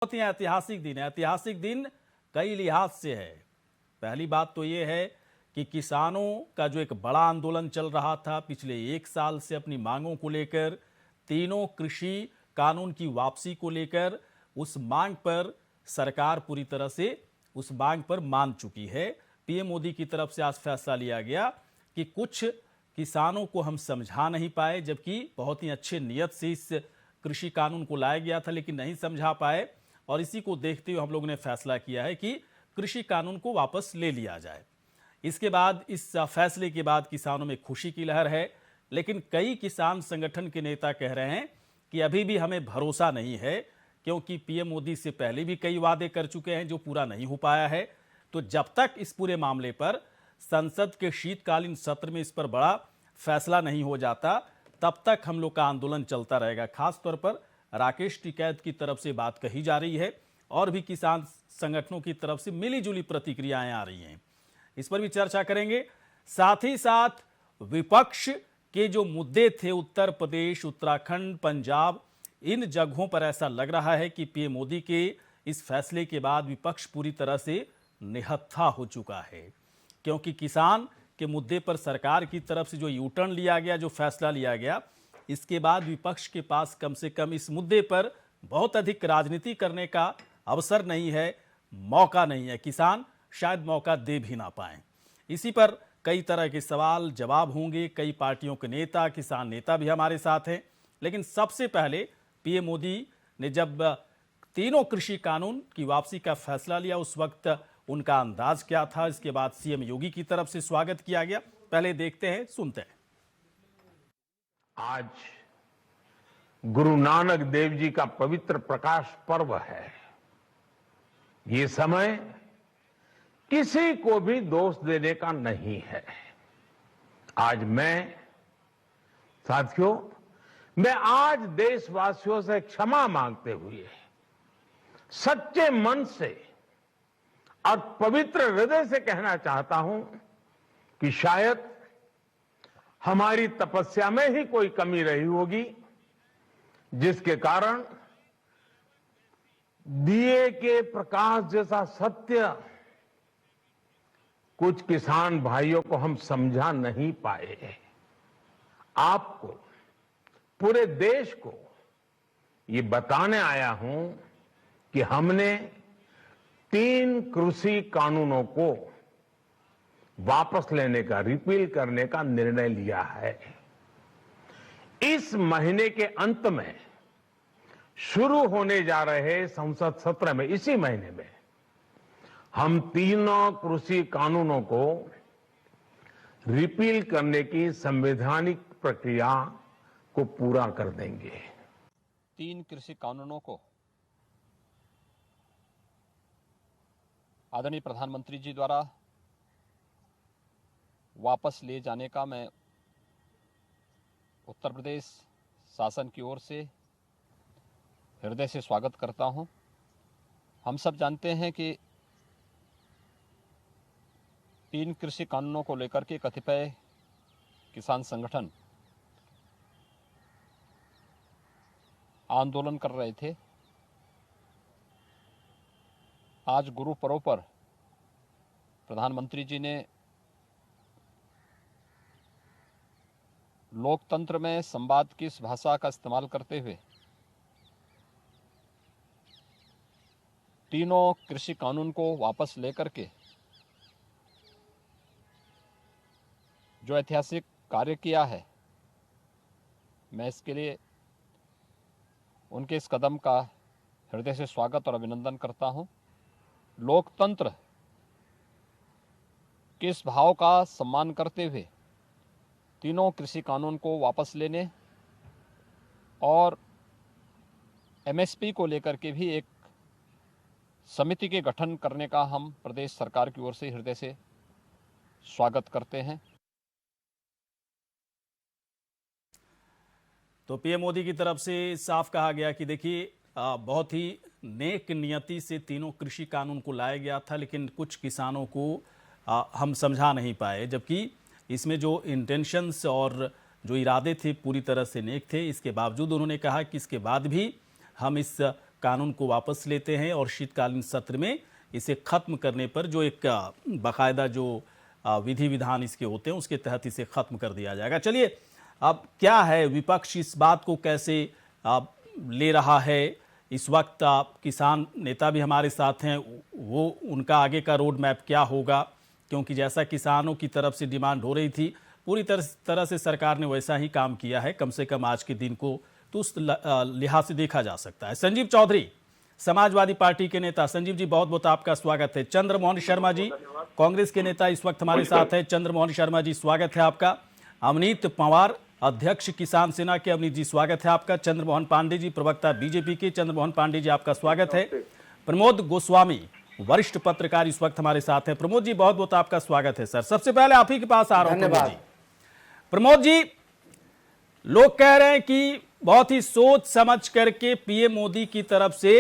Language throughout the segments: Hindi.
बहुत ही ऐतिहासिक दिन है। ऐतिहासिक दिन कई लिहाज से है। पहली बात तो ये है कि किसानों का जो एक बड़ा आंदोलन चल रहा था पिछले एक साल से अपनी मांगों को लेकर, तीनों कृषि कानून की वापसी को लेकर, उस मांग पर सरकार पूरी तरह से उस मांग पर मान चुकी है। पीएम मोदी की तरफ से आज फैसला लिया गया कि कुछ किसानों को हम समझा नहीं पाए, जबकि बहुत ही अच्छे नियत से इस कृषि कानून को लाया गया था लेकिन नहीं समझा पाए, और इसी को देखते हुए हम लोगों ने फैसला किया है कि कृषि कानून को वापस ले लिया जाए। इसके बाद, इस फैसले के बाद किसानों में खुशी की लहर है, लेकिन कई किसान संगठन के नेता कह रहे हैं कि अभी भी हमें भरोसा नहीं है, क्योंकि पीएम मोदी से पहले भी कई वादे कर चुके हैं जो पूरा नहीं हो पाया है। तो जब तक इस पूरे मामले पर संसद के शीतकालीन सत्र में इस पर बड़ा फैसला नहीं हो जाता, तब तक हम लोग का आंदोलन चलता रहेगा। खासतौर पर राकेश टिकैत की तरफ से बात कही जा रही है और भी किसान संगठनों की तरफ से मिली जुली प्रतिक्रियाएं आ रही हैं। इस पर भी चर्चा करेंगे। साथ ही साथ विपक्ष के जो मुद्दे थे, उत्तर प्रदेश, उत्तराखंड, पंजाब, इन जगहों पर ऐसा लग रहा है कि पीएम मोदी के इस फैसले के बाद विपक्ष पूरी तरह से निहत्था हो चुका है, क्योंकि किसान के मुद्दे पर सरकार की तरफ से जो यू टर्न लिया गया, जो फैसला लिया गया, इसके बाद विपक्ष के पास कम से कम इस मुद्दे पर बहुत अधिक राजनीति करने का अवसर नहीं है, मौका नहीं है। किसान शायद मौका दे भी ना पाए। इसी पर कई तरह के सवाल जवाब होंगे। कई पार्टियों के नेता, किसान नेता भी हमारे साथ हैं। लेकिन सबसे पहले पीएम मोदी ने जब तीनों कृषि कानून की वापसी का फैसला लिया, उस वक्त उनका अंदाज क्या था। इसके बाद सीएम योगी की तरफ से स्वागत किया गया। पहले देखते हैं, सुनते हैं। आज गुरु नानक देव जी का पवित्र प्रकाश पर्व है। ये समय किसी को भी दोष देने का नहीं है। आज साथियों, मैं आज देशवासियों से क्षमा मांगते हुए सच्चे मन से और पवित्र हृदय से कहना चाहता हूं कि शायद हमारी तपस्या में ही कोई कमी रही होगी, जिसके कारण दिए के प्रकाश जैसा सत्य कुछ किसान भाइयों को हम समझा नहीं पाए। आपको, पूरे देश को ये बताने आया हूं कि हमने 3 कृषि कानूनों को वापस लेने का, रिपील करने का निर्णय लिया है। इस महीने के अंत में शुरू होने जा रहे संसद सत्र में, इसी महीने में, हम तीनों कृषि कानूनों को रिपील करने की संवैधानिक प्रक्रिया को पूरा कर देंगे। 3 कृषि कानूनों को आदरणीय प्रधानमंत्री जी द्वारा वापस ले जाने का मैं उत्तर प्रदेश शासन की ओर से हृदय से स्वागत करता हूं। हम सब जानते हैं कि 3 कृषि कानूनों को लेकर के कतिपय किसान संगठन आंदोलन कर रहे थे। आज गुरु पर्व पर प्रधानमंत्री जी ने लोकतंत्र में संवाद की इस भाषा का इस्तेमाल करते हुए तीनों कृषि कानून को वापस लेकर के जो ऐतिहासिक कार्य किया है, मैं इसके लिए उनके इस कदम का हृदय से स्वागत और अभिनंदन करता हूं। लोकतंत्र के इस भाव का सम्मान करते हुए तीनों कृषि कानून को वापस लेने और एमएसपी को लेकर के भी एक समिति के गठन करने का हम प्रदेश सरकार की ओर से हृदय से स्वागत करते हैं। तो पीएम मोदी की तरफ से साफ कहा गया कि देखिए, बहुत ही नेक नियति से तीनों कृषि कानून को लाया गया था, लेकिन कुछ किसानों को हम समझा नहीं पाए, जबकि इसमें जो इंटेंशंस और जो इरादे थे पूरी तरह से नेक थे। इसके बावजूद उन्होंने कहा कि इसके बाद भी हम इस कानून को वापस लेते हैं और शीतकालीन सत्र में इसे खत्म करने पर जो एक बाकायदा जो विधि विधान इसके होते हैं उसके तहत इसे खत्म कर दिया जाएगा। चलिए, अब क्या है, विपक्ष इस बात को कैसे ले रहा है? इस वक्त किसान नेता भी हमारे साथ हैं, वो उनका आगे का रोड मैप क्या होगा, क्योंकि जैसा किसानों की तरफ से डिमांड हो रही थी पूरी तरह से सरकार ने वैसा ही काम किया है, कम से कम आज के दिन को तो उस लिहाज से देखा जा सकता है। संजीव चौधरी, समाजवादी पार्टी के नेता। संजीव जी, बहुत बहुत आपका स्वागत है। चंद्रमोहन शर्मा जी, कांग्रेस के नेता इस वक्त हमारे साथ हैं। चंद्रमोहन शर्मा जी, स्वागत है आपका। अवनीत पवार, अध्यक्ष किसान सेना के, अवनीत जी स्वागत है आपका। चंद्रमोहन पांडे जी, प्रवक्ता बीजेपी के, चंद्रमोहन पांडे जी आपका स्वागत है। प्रमोद गोस्वामी, वरिष्ठ पत्रकार इस वक्त हमारे साथ हैं। प्रमोद जी, बहुत बहुत आपका स्वागत है सर। सबसे पहले आप ही के पास आ रहा हूं। प्रमोद जी, लोग कह रहे हैं कि बहुत ही सोच समझ करके पीएम मोदी की तरफ से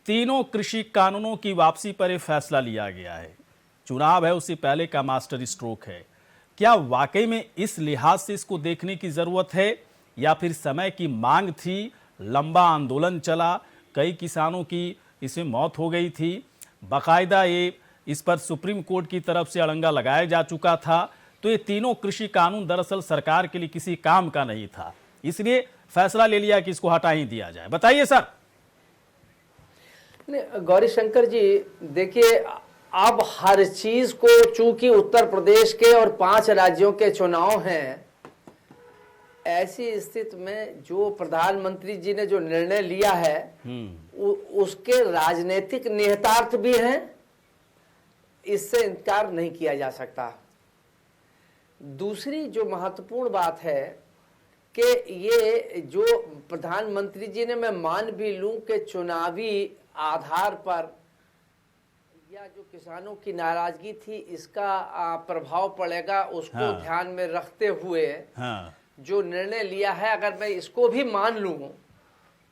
तीनों कृषि कानूनों की वापसी पर यह फैसला लिया गया है। चुनाव है, उससे पहले का मास्टर स्ट्रोक है। क्या वाकई में इस लिहाज से इसको देखने की जरूरत है, या फिर समय की मांग थी, लंबा आंदोलन चला, कई किसानों की इसमें मौत हो गई थी, बाकायदा ये इस पर सुप्रीम कोर्ट की तरफ से अड़ंगा लगाया जा चुका था, तो ये तीनों कृषि कानून दरअसल सरकार के लिए किसी काम का नहीं था, इसलिए फैसला ले लिया कि इसको हटा ही दिया जाए। बताइए सर। गौरी शंकर जी, देखिए, अब हर चीज को, चूंकि उत्तर प्रदेश के और 5 राज्यों के चुनाव हैं, ऐसी स्थिति में जो प्रधानमंत्री जी ने जो निर्णय लिया है उसके राजनीतिक निहितार्थ भी हैं, इससे इनकार नहीं किया जा सकता। दूसरी जो महत्वपूर्ण बात है कि ये जो प्रधानमंत्री जी ने, मैं मान भी लूं कि चुनावी आधार पर या जो किसानों की नाराजगी थी इसका प्रभाव पड़ेगा, उसको ध्यान में रखते हुए जो निर्णय लिया है, अगर मैं इसको भी मान लूं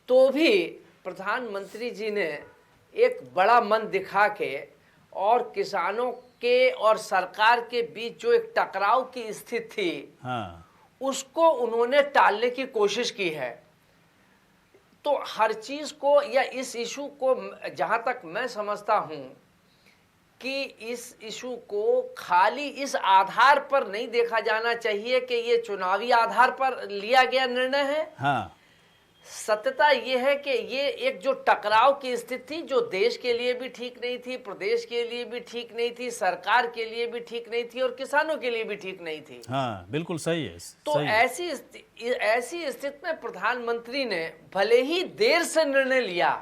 तो भी प्रधानमंत्री जी ने एक बड़ा मन दिखा के और किसानों के और सरकार के बीच जो एक टकराव की स्थिति थी उसको उन्होंने टालने की कोशिश की है। तो हर चीज को, या इस इशू को, जहां तक मैं समझता हूं कि इस इशू को खाली इस आधार पर नहीं देखा जाना चाहिए कि ये चुनावी आधार पर लिया गया निर्णय है। सत्यता ये है कि ये एक जो टकराव की स्थिति थी, जो देश के लिए भी ठीक नहीं थी, प्रदेश के लिए भी ठीक नहीं थी, सरकार के लिए भी ठीक नहीं थी और किसानों के लिए भी ठीक नहीं थी। हाँ, बिल्कुल सही है। तो ऐसी स्थिति में प्रधानमंत्री ने भले ही देर से निर्णय लिया,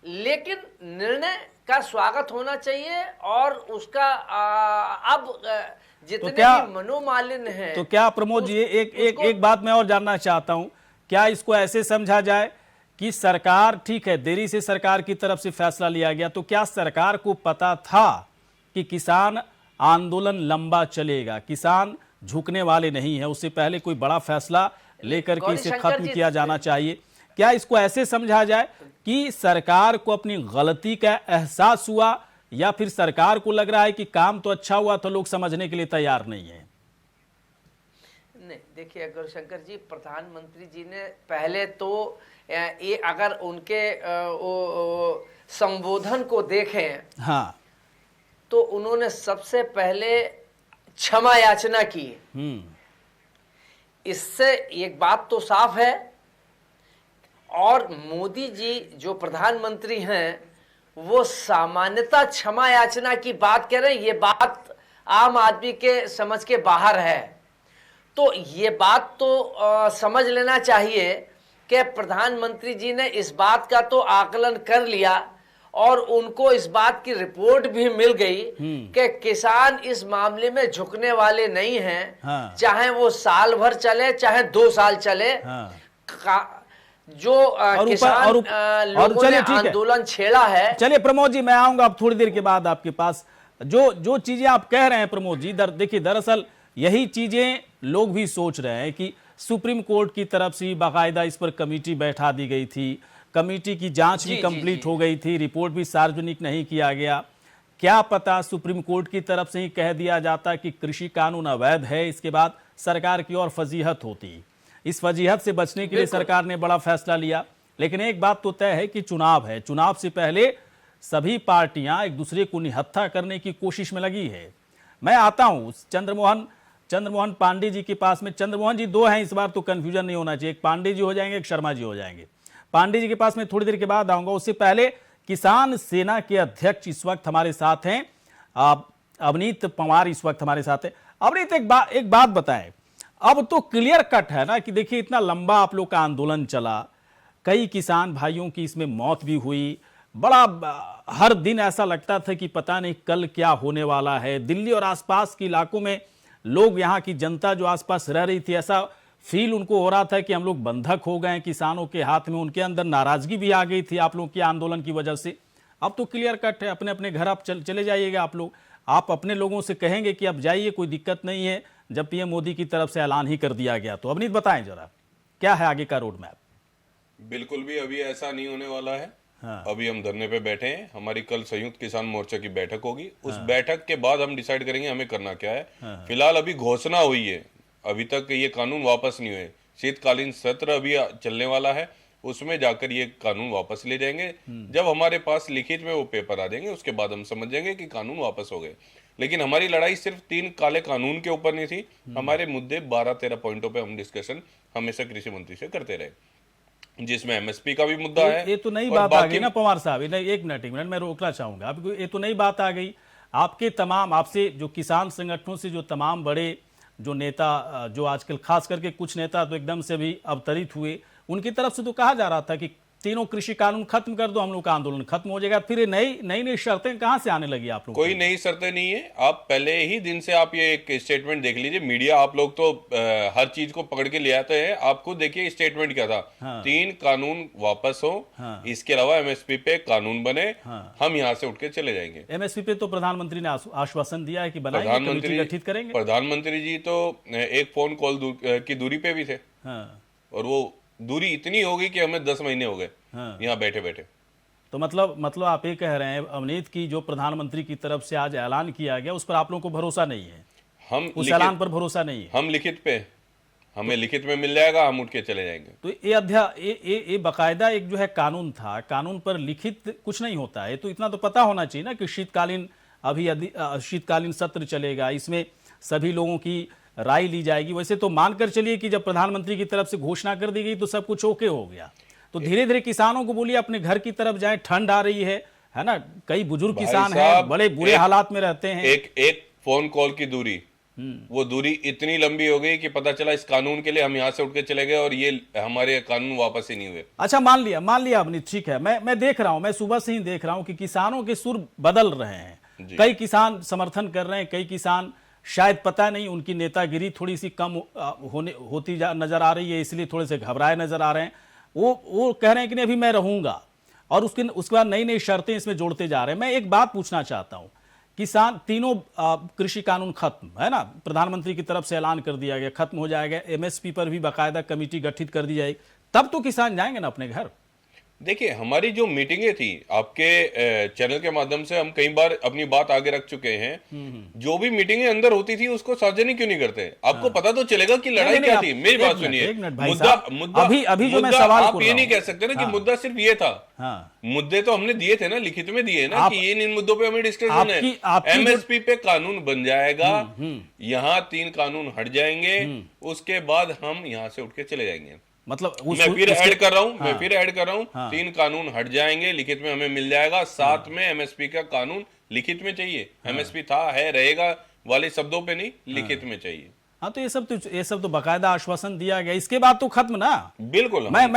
लेकिन निर्णय का स्वागत होना चाहिए और उसका अब जितने भी मनोमालिन्य हैं। तो क्या प्रमोद जी, एक बात मैं और जानना चाहता हूं, क्या इसको ऐसे समझा जाए कि सरकार, ठीक है देरी से सरकार की तरफ से फैसला लिया गया, तो क्या सरकार को पता था कि किसान आंदोलन लंबा चलेगा, किसान झुकने वाले नहीं है, उससे पहले कोई बड़ा फैसला लेकर के इसे खत्म किया जाना चाहिए? क्या इसको ऐसे समझा जाए कि सरकार को अपनी गलती का एहसास हुआ, या फिर सरकार को लग रहा है कि काम तो अच्छा हुआ तो लोग समझने के लिए तैयार नहीं है? नहीं, देखिए गौरशंकर जी, प्रधानमंत्री जी ने पहले तो ये अगर उनके संबोधन को देखें, तो उन्होंने सबसे पहले क्षमा याचना की। इससे एक बात तो साफ है, और मोदी जी जो प्रधानमंत्री हैं वो सामान्यतः क्षमा याचना की बात कह रहे हैं, ये बात आम आदमी के समझ के बाहर है। तो ये बात तो समझ लेना चाहिए कि प्रधानमंत्री जी ने इस बात का तो आकलन कर लिया और उनको इस बात की रिपोर्ट भी मिल गई कि किसान इस मामले में झुकने वाले नहीं हैं। चाहे वो साल भर चले, चाहे 2 साल चले। जो किसान लोगों ने आंदोलन छेड़ा है। चलिए प्रमोद जी, मैं आऊंगा अब थोड़ी देर के बाद आपके पास। जो चीजें आप कह रहे हैं प्रमोद जी, देखिए दरअसल यही चीजें लोग भी सोच रहे हैं कि सुप्रीम कोर्ट की तरफ से बाकायदा इस पर कमेटी बैठा दी गई थी, कमेटी की जांच भी कंप्लीट हो गई थी, रिपोर्ट भी सार्वजनिक नहीं किया गया। क्या पता सुप्रीम कोर्ट की तरफ से ही कह दिया जाता कि कृषि कानून अवैध है, इसके बाद सरकार की और फजीहत होती। इस फजीहत से बचने के लिए सरकार ने बड़ा फैसला लिया। लेकिन एक बात तो तय है कि चुनाव है, चुनाव से पहले सभी पार्टियां एक दूसरे को निहत्था करने की कोशिश में लगी है। मैं आता हूं चंद्रमोहन पांडे जी के पास में। चंद्रमोहन जी दो हैं इस बार, तो कंफ्यूजन नहीं होना चाहिए, एक पांडे जी हो जाएंगे, एक शर्मा जी हो जाएंगे। पांडे जी के पास में थोड़ी देर के बाद आऊंगा, उससे पहले किसान सेना के अध्यक्ष इस वक्त हमारे साथ हैं, अवनीत पंवार इस वक्त हमारे साथ है। अवनीत, एक बात बताएं, अब तो क्लियर कट है ना कि देखिए इतना लंबा आप लोग का आंदोलन चला, कई किसान भाइयों की इसमें मौत भी हुई, बड़ा हर दिन ऐसा लगता था कि पता नहीं कल क्या होने वाला है। दिल्ली और आसपास के इलाकों में लोग, यहाँ की जनता जो आसपास रह रही थी, ऐसा फील उनको हो रहा था कि हम लोग बंधक हो गए किसानों के हाथ में। उनके अंदर नाराजगी भी आ गई थी आप लोग के आंदोलन की वजह से। अब तो क्लियर कट है, अपने अपने घर आप चले जाइएगा। आप अपने लोगों से कहेंगे कि अब जाइए, कोई दिक्कत नहीं है, जब पीएम मोदी की तरफ से ऐलान ही कर दिया गया। तो अवनीत बताएं जरा, क्या है आगे का रोड मैप? बिल्कुल भी अभी ऐसा नहीं होने वाला है। हाँ। अभी हम धरने पे बैठे हैं, हमारी कल संयुक्त किसान मोर्चा की बैठक होगी। उस बैठक के बाद हम डिसाइड करेंगे हमें करना क्या है। फिलहाल अभी घोषणा हुई है, अभी तक ये कानून वापस नहीं हुए। शीतकालीन सत्र अभी चलने वाला है, उसमें जाकर ये कानून वापस ले जाएंगे। जब हमारे पास लिखित में वो पेपर आ जाएंगे, उसके बाद हम समझ जाएंगे कि कानून वापस हो गए। लेकिन हमारी लड़ाई सिर्फ 3 काले कानून के ऊपर नहीं थी, हमारे मुद्दे 12-13 पॉइंटों पे हम डिस्कशन हमेशा कृषि मंत्री से करते रहे, जिसमें एमएसपी का भी मुद्दा है। ये तो नई बात आ गई ना पवार साहब, एक मिनट मैं रोकना चाहूंगा आपको। ये तो नई बात आ गई, आपके तमाम, आपसे जो किसान संगठनों से जो तमाम बड़े जो नेता, जो आजकल खास करके कुछ नेता तो एकदम से भी अवतरित हुए, उनकी तरफ से तो कहा जा रहा था कि तीनों कृषि कानून खत्म कर दो, हम लोग का आंदोलन खत्म हो जाएगा। फिर नई शर्तें कहां से आने लगी आप लोग? कोई नई शर्तें नहीं है। आप पहले ही दिन से आप ये एक स्टेटमेंट देख लीजिए, मीडिया आप लोग तो हर चीज को पकड़ के ले आते हैं। आपको देखिए स्टेटमेंट क्या था। हाँ। 3 कानून वापस हो। हाँ। इसके अलावा एमएसपी पे कानून बने। हाँ। हम यहाँ से उठ के चले जाएंगे। एमएसपी पे तो प्रधानमंत्री ने आश्वासन दिया है कि बनाएंगे, कमेटी गठित करेंगे। प्रधानमंत्री जी तो एक फोन कॉल की दूरी पे भी थे। और वो दूरी इतनी हो गई कि हमें 10 महीने हो गए यहाँ बैठे बैठे। तो मतलब आप ये कह रहे हैं अवनीत की जो प्रधानमंत्री की तरफ से आज ऐलान किया गया उस पर आप लोगों को भरोसा नहीं है? हम उस ऐलान पर भरोसा नहीं है? हम लिखित पे, हमें लिखित में मिल जाएगा, हम उठ के चले जाएंगे। तो ये बाकायदा एक जो है कानून था, कानून पर लिखित कुछ नहीं होता है। तो इतना तो पता होना चाहिए ना कि शीतकालीन सत्र चलेगा, इसमें सभी लोगों की राय ली जाएगी। वैसे तो मानकर चलिए कि जब प्रधानमंत्री की तरफ से घोषणा कर दी गई तो सब कुछ ओके हो गया। तो धीरे धीरे किसानों को बोलिए अपने घर की तरफ जाएं, ठंड आ रही है ना, कई बुजुर्ग किसान हैं, बड़े बुरे हालात में रहते हैं। एक फोन कॉल की दूरी, वो दूरी इतनी लंबी हो गई कि पता चला इस कानून के लिए हम यहाँ से उठ के चले गए और ये हमारे कानून वापस ही नहीं हुए। अच्छा, मान लिया अपनी, ठीक है। मैं देख रहा हूं, मैं सुबह से ही देख रहा हूं कि किसानों के सुर बदल रहे हैं। कई किसान समर्थन कर रहे हैं, कई किसान शायद पता नहीं उनकी नेतागिरी थोड़ी सी कम होती नजर आ रही है, इसलिए थोड़े से घबराए नजर आ रहे हैं। वो कह रहे हैं कि नहीं अभी मैं रहूंगा, और उसके बाद नई शर्तें इसमें जोड़ते जा रहे हैं। मैं एक बात पूछना चाहता हूं, किसान तीनों कृषि कानून खत्म है ना, प्रधानमंत्री की तरफ से ऐलान कर दिया गया, खत्म हो जाएगा, एमएसपी पर भी बाकायदा कमेटी गठित कर दी जाएगी, तब तो किसान जाएंगे ना अपने घर। देखिए, हमारी जो मीटिंगें थी आपके चैनल के माध्यम से हम कई बार अपनी बात आगे रख चुके हैं। जो भी मीटिंगें अंदर होती थी उसको सार्वजनिक क्यों नहीं करते? आपको पता तो चलेगा कि लड़ाई क्या थी। मेरी बात सुनिए, मुद्दा अभी जो मैं सवाल आप ये नहीं कह सकते ना कि मुद्दा सिर्फ ये था। मुद्दे तो हमने दिए थे ना, लिखित में दिए ना कि इन मुद्दों पे हमें डिस्कशन है। एमएसपी पे कानून बन जाएगा, यहाँ 3 कानून हट जाएंगे, उसके बाद हम यहाँ से उठ के चले जाएंगे। मतलब मैं फिर ऐड कर रहा हूँ, 3 कानून हट जाएंगे, लिखित में हमें मिल जाएगा। साथ में एमएसपी का कानून लिखित में चाहिए। एमएसपी था, है, रहेगा वाले शब्दों पे नहीं, लिखित में चाहिए। हाँ, तो ये सब तो बाकायदा आश्वासन दिया गया, इसके बाद तो खत्म ना। बिल्कुल। मैं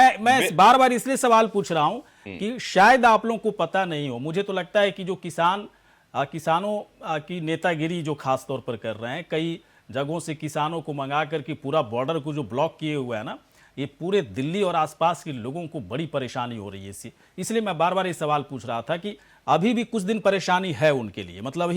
बार इसलिए सवाल पूछ रहा हूं कि शायद आप लोगों को पता नहीं हो। मुझे तो लगता है कि जो किसानों की नेतागिरी जो खास तौर पर कर रहे हैं, कई जगहों से किसानों को मंगा करके पूरा बॉर्डर को जो ब्लॉक किए हुए है ना, ये पूरे दिल्ली और आसपास के लोगों को बड़ी परेशानी हो रही है। इसलिए मैं बार ये सवाल पूछ रहा था कि अभी भी कुछ दिन परेशानी है उनके लिए, मतलब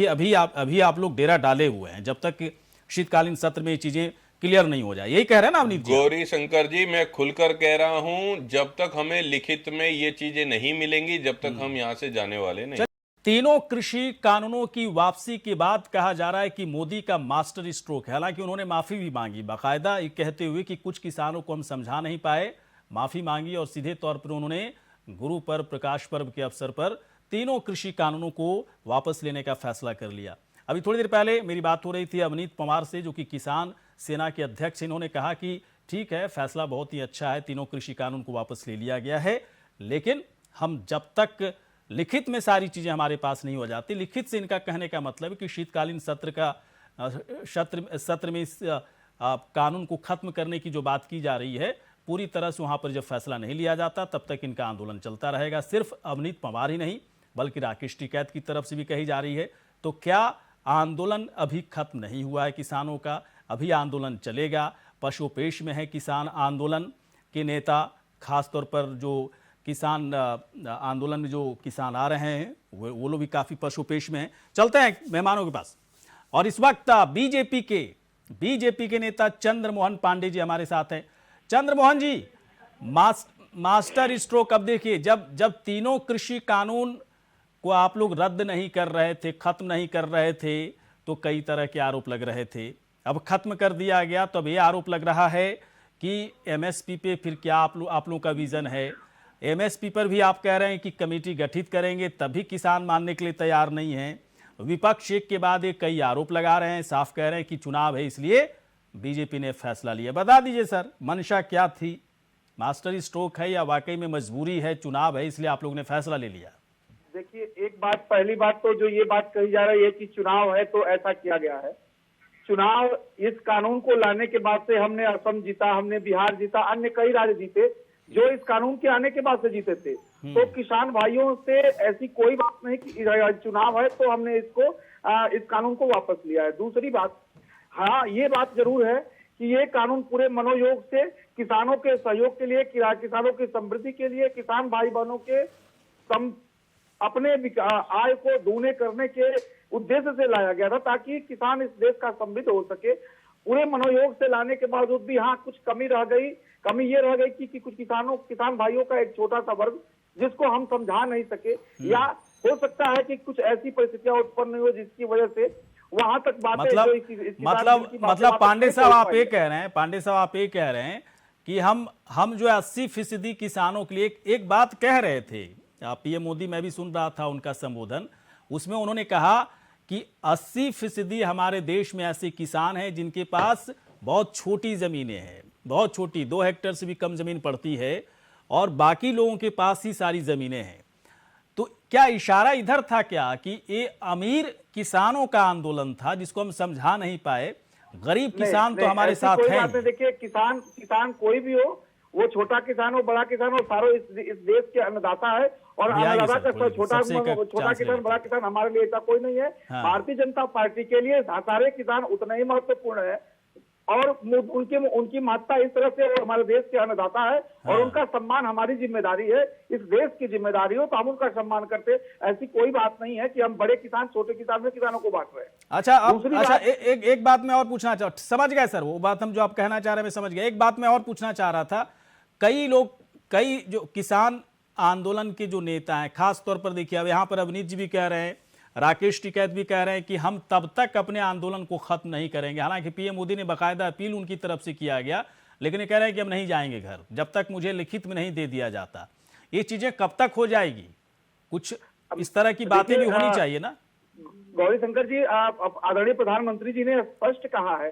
अभी आप लोग डेरा डाले हुए हैं जब तक शीतकालीन सत्र में ये चीजें क्लियर नहीं हो जाए, यही कह रहे हैं ना अवनीत जी? गौरी शंकर जी, मैं खुलकर कह रहा हूं, जब तक हमें लिखित में ये चीजें नहीं मिलेंगी, जब तक हम यहां से जाने वाले नहीं। तीनों कृषि कानूनों की वापसी के बाद कहा जा रहा है कि मोदी का मास्टर स्ट्रोक है। हालांकि उन्होंने माफी भी मांगी बाकायदा, ये कहते हुए कि कुछ किसानों को हम समझा नहीं पाए, माफी मांगी और सीधे तौर पर उन्होंने गुरु पर्व प्रकाश पर्व के अवसर पर तीनों कृषि कानूनों को वापस लेने का फैसला कर लिया। अभी थोड़ी देर पहले मेरी बात हो रही थी अवनीत पवार से, जो कि किसान सेना के अध्यक्ष। इन्होंने कहा कि ठीक है, फैसला बहुत ही अच्छा है, तीनों कृषि कानून को वापस ले लिया गया है, लेकिन हम जब तक लिखित में सारी चीजें हमारे पास नहीं हो जाती, लिखित से इनका कहने का मतलब है कि शीतकालीन सत्र में इस कानून को खत्म करने की जो बात की जा रही है, पूरी तरह से वहां पर जब फैसला नहीं लिया जाता तब तक इनका आंदोलन चलता रहेगा। सिर्फ अवनीत पवार ही नहीं बल्कि राकेश टिकैत की तरफ से भी कही जा रही है। तो क्या आंदोलन अभी खत्म नहीं हुआ है किसानों का? अभी आंदोलन चलेगा। पशुपेश में है किसान आंदोलन के नेता, खासतौर पर जो किसान आंदोलन में जो किसान आ रहे हैं वो लोग भी काफी पशुपेश में हैं। चलते हैं मेहमानों के पास। और इस वक्त बीजेपी के नेता चंद्रमोहन पांडे जी हमारे साथ हैं। चंद्रमोहन जी, मास्टर स्ट्रोक, अब देखिए, जब तीनों कृषि कानून को आप लोग रद्द नहीं कर रहे थे, खत्म नहीं कर रहे थे, तो कई तरह के आरोप लग रहे थे। अब खत्म कर दिया गया तो अब ये आरोप लग रहा है कि एमएसपी पे फिर क्या आप लोगों का विजन है? एमएसपी पर भी आप कह रहे हैं कि कमेटी गठित करेंगे, तभी किसान मानने के लिए तैयार नहीं है। विपक्ष एक के बाद एक कई आरोप लगा रहे हैं, साफ कह रहे हैं कि चुनाव है इसलिए बीजेपी ने फैसला लिया। बता दीजिए सर, मंशा क्या थी? मास्टर स्ट्रोक है या वाकई में मजबूरी है, चुनाव है इसलिए आप लोगों ने फैसला ले लिया? देखिए, एक बात, पहली बात तो जो ये बात कही जा रही है कि चुनाव है तो ऐसा किया गया है। चुनाव, इस कानून को लाने के बाद से हमने असम जीता, हमने बिहार जीता, अन्य कई राज्य जीते जो इस कानून के आने के बाद से जीते थे। तो किसान भाइयों से ऐसी कोई बात नहीं कि चुनाव है तो हमने इस कानून को वापस लिया है। दूसरी बात, हाँ, ये बात जरूर है कि ये कानून पूरे मनोयोग से किसानों के सहयोग के लिए, किसानों की समृद्धि के लिए, किसान भाई बहनों के अपने आय को दूने करने के उद्देश्य से लाया गया था, ताकि किसान इस देश का समृद्ध हो सके। पूरे मनोयोग से लाने के बावजूद भी हाँ कुछ कमी रह गई। कमी ये रह गई कि कुछ किसान भाइयों का एक छोटा सा वर्ग जिसको हम समझा नहीं सके, या हो सकता है कि कुछ ऐसी परिस्थितियां उत्पन्न हुई जिसकी वजह से वहां तक बातें मतलब पांडे साहब आप ये कह रहे हैं कि हम जो 80% किसानों के लिए एक बात कह रहे थे। पीएम मोदी, मैं भी सुन रहा था उनका संबोधन, उसमें उन्होंने कहा कि 80% हमारे देश में ऐसे किसान हैं जिनके पास बहुत छोटी जमीनें हैं, बहुत छोटी, 2 हेक्टेयर से भी कम जमीन पड़ती है, और बाकी लोगों के पास ही सारी जमीनें हैं। तो क्या इशारा इधर था क्या कि ये अमीर किसानों का आंदोलन था जिसको हम समझा नहीं पाए? गरीब किसान तो हमारे साथ हैं। देखिए, किसान कोई भी हो, वो छोटा किसान हो, बड़ा किसान हो, सारों इस देश के अन्नदाता है। और अन्नदाता का छोटा किसान, बड़ा किसान हमारे लिए ऐसा कोई नहीं है। भारतीय जनता पार्टी के लिए सारे किसान उतना ही महत्वपूर्ण है, और उनकी महत्ता इस तरह से हमारे देश के अन्नदाता है, और उनका सम्मान हमारी जिम्मेदारी है, इस देश की जिम्मेदारी हो, तो हम उनका सम्मान करते। ऐसी कोई बात नहीं है कि हम बड़े किसान छोटे किसान में किसानों को बांट रहे हैं। अच्छा, एक बात मैं और पूछना चाह, समझ गए सर, वो बात हम जो आप कहना चाह रहे हैं मैं समझ गया। एक बात मैं और पूछना चाह रहा था, कई जो किसान आंदोलन के जो नेता हैं, खास तौर पर देखिए, अब यहाँ पर अवनीत जी भी कह रहे हैं, राकेश टिकैत भी कह रहे हैं कि हम तब तक अपने आंदोलन को खत्म नहीं करेंगे। हालांकि पीएम मोदी ने बाकायदा अपील उनकी तरफ से किया गया, लेकिन ये कह रहे हैं कि हम नहीं जाएंगे घर जब तक मुझे लिखित में नहीं दे दिया जाता। ये चीजें कब तक हो जाएगी? कुछ इस तरह की बातें भी होनी चाहिए ना। गौरी शंकर जी, आदरणीय प्रधानमंत्री जी ने स्पष्ट कहा है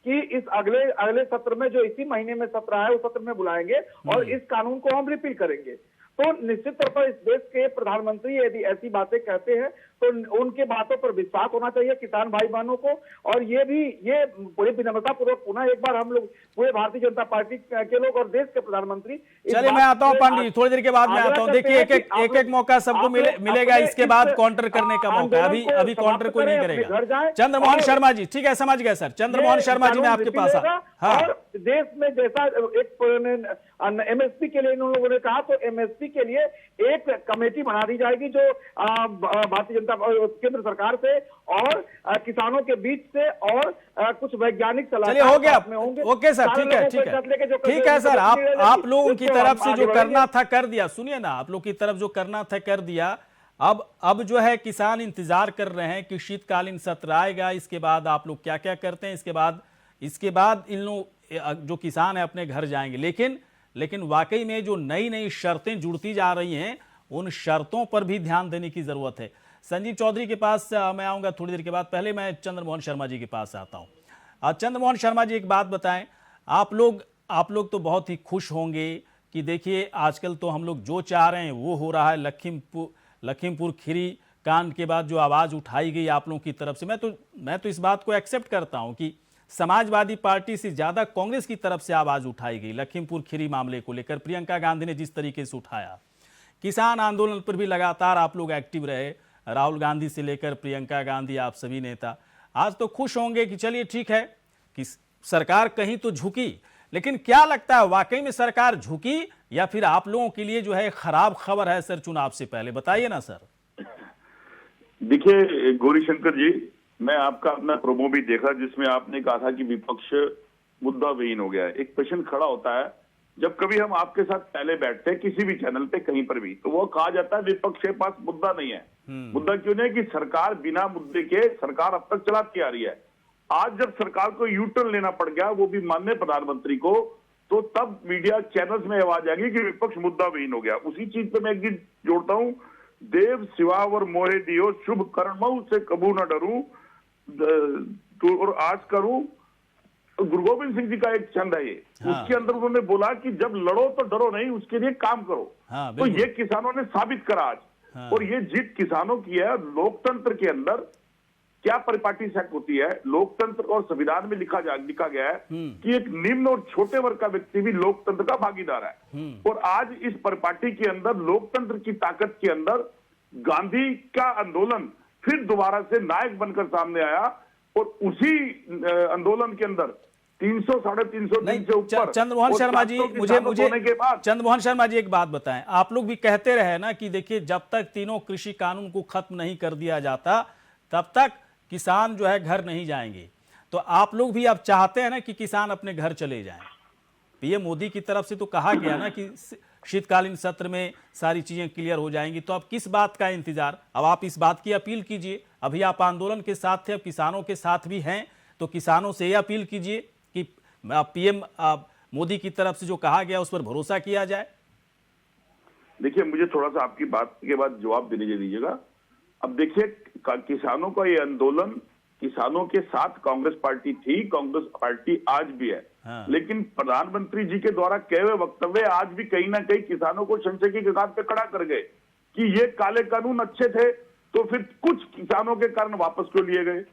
कि इस अगले सत्र में, जो इसी महीने में सत्र है, उस सत्र में बुलाएंगे और इस कानून को हम रिपील करेंगे। तो निश्चित तौर पर इस देश के प्रधानमंत्री यदि ऐसी बातें कहते हैं तो उनके बातों पर विश्वास होना चाहिए किसान भाई बहनों को। और ये पूरी विनम्रता पूर्वक पुनः एक बार हम लोग, पूरे भारतीय जनता पार्टी के लोग और देश के प्रधानमंत्री, चलिए मैं आता हूं पांडे जी, थोड़ी देर के बाद मैं आता हूं। देखिए, एक मौका सबको मिलेगा, इसके बाद काउंटर करने का मौका। अभी काउंटर कोई नहीं करेगा। चंद्रमोहन शर्मा जी, ठीक है, समझ गए सर। चंद्रमोहन शर्मा जी, मैं आपके पास और देश में जैसा एक एमएसपी के लिए इन लोगों ने कहा, तो एमएसपी के लिए एक कमेटी बना दी जाएगी जो भारतीय जनता केंद्र सरकार से और किसानों के बीच से और कुछ वैज्ञानिक सलाह हो गया होंगे। ओके सर, ठीक है सर, आप लोगों की तरफ से जो करना था कर दिया। सुनिए ना, आप लोग की तरफ जो करना था कर दिया। अब जो है किसान इंतजार कर रहे हैं कि शीतकालीन सत्र आएगा, इसके बाद आप लोग क्या क्या करते हैं, इसके बाद इन लोग जो किसान है अपने घर जाएंगे। लेकिन लेकिन वाकई में जो नई नई शर्तें जुड़ती जा रही हैं उन शर्तों पर भी ध्यान देने की जरूरत है। संजीव चौधरी के पास मैं आऊंगा थोड़ी देर के बाद, पहले मैं चंद्रमोहन शर्मा जी के पास आता हूं। चंद्रमोहन शर्मा जी, एक बात बताएं, आप लोग तो बहुत ही खुश होंगे कि देखिए आजकल तो हम लोग जो चाह रहे हैं वो हो रहा है। लखीमपुर खीरी कांड के बाद जो आवाज उठाई गई आप लोगों की तरफ से, मैं तो इस बात को एक्सेप्ट करता हूं कि समाजवादी पार्टी से ज्यादा कांग्रेस की तरफ से आवाज उठाई गई लखीमपुर खीरी मामले को लेकर। प्रियंका गांधी ने जिस तरीके से उठाया, किसान आंदोलन पर भी लगातार आप लोग एक्टिव रहे, राहुल गांधी से लेकर प्रियंका गांधी, आप सभी नेता आज तो खुश होंगे कि चलिए ठीक है कि सरकार कहीं तो झुकी। लेकिन क्या लगता है, वाकई में सरकार झुकी या फिर आप लोगों के लिए जो है खराब खबर है सर चुनाव से पहले? बताइए ना सर। देखिए गौरीशंकर जी, मैं आपका अपना प्रोमो भी देखा जिसमें आपने कहा था कि विपक्ष मुद्दा विहीन हो गया है। एक प्रश्न खड़ा होता है, जब कभी हम आपके साथ पहले बैठते हैं किसी भी चैनल पे कहीं पर भी, तो वो कहा जाता है विपक्ष के पास मुद्दा नहीं है। मुद्दा क्यों नहीं है कि सरकार बिना मुद्दे के सरकार अब तक चलाती आ रही है। आज जब सरकार को यू टर्न लेना पड़ गया, वो भी माननीय प्रधानमंत्री को, तो तब मीडिया चैनल्स में आवाज आ गई कि विपक्ष मुद्दा विहीन हो गया। उसी चीज पे मैं एक गीत जोड़ता हूं, देव सिवावर मोहे दियो शुभ कर्मऊ से कबू न डरूं, तो और आज करूं। गुरु गोविंद सिंह जी का एक छंद है ये, उसके अंदर उन्होंने बोला कि जब लड़ो तो डरो नहीं, उसके लिए काम करो। तो ये किसानों ने साबित करा आज। और ये जीत किसानों की है। लोकतंत्र के अंदर क्या परिपाटी सेट होती है, लोकतंत्र और संविधान में लिखा गया है कि एक निम्न और छोटे वर्ग का व्यक्ति भी लोकतंत्र का भागीदार है। और आज इस परिपाटी के अंदर लोकतंत्र की ताकत के अंदर गांधी का आंदोलन फिर दोबारा से नायक बनकर सामने आया। और उसी आंदोलन के अंदर 300 350 दिन से ऊपर चंद्रमोहन शर्मा जी, मुझे चंद्रमोहन शर्मा जी एक बात बताएं, आप लोग भी कहते रहे ना कि देखिए जब तक तीनों कृषि कानून को खत्म नहीं कर दिया जाता तब तक किसान जो है घर नहीं जाएंगे। तो आप लोग भी अब चाहते हैं ना कि किसान अपने घर चले जाएं। पीएम मोदी की तरफ से तो कहा गया ना कि शीतकालीन सत्र में सारी चीजें क्लियर हो जाएंगी, तो अब किस बात का इंतजार? अब आप इस बात की अपील कीजिए। अभी आप आंदोलन के साथ थे, अब किसानों के साथ भी हैं, तो किसानों से यह अपील कीजिए कि पीएम मोदी की तरफ से जो कहा गया उस पर भरोसा किया जाए। देखिए, मुझे थोड़ा सा आपकी बात के बाद जवाब देने दीजिएगा। अब देखिए, किसानों का ये आंदोलन, किसानों के साथ कांग्रेस पार्टी थी, कांग्रेस पार्टी आज भी है। लेकिन प्रधानमंत्री जी के द्वारा कहे हुए वक्तव्य आज भी कहीं ना कहीं किसानों को संशय की कगार पे खड़ा कर गए कि ये काले कानून अच्छे थे, तो फिर कुछ किसानों के कारण वापस क्यों लिए गए?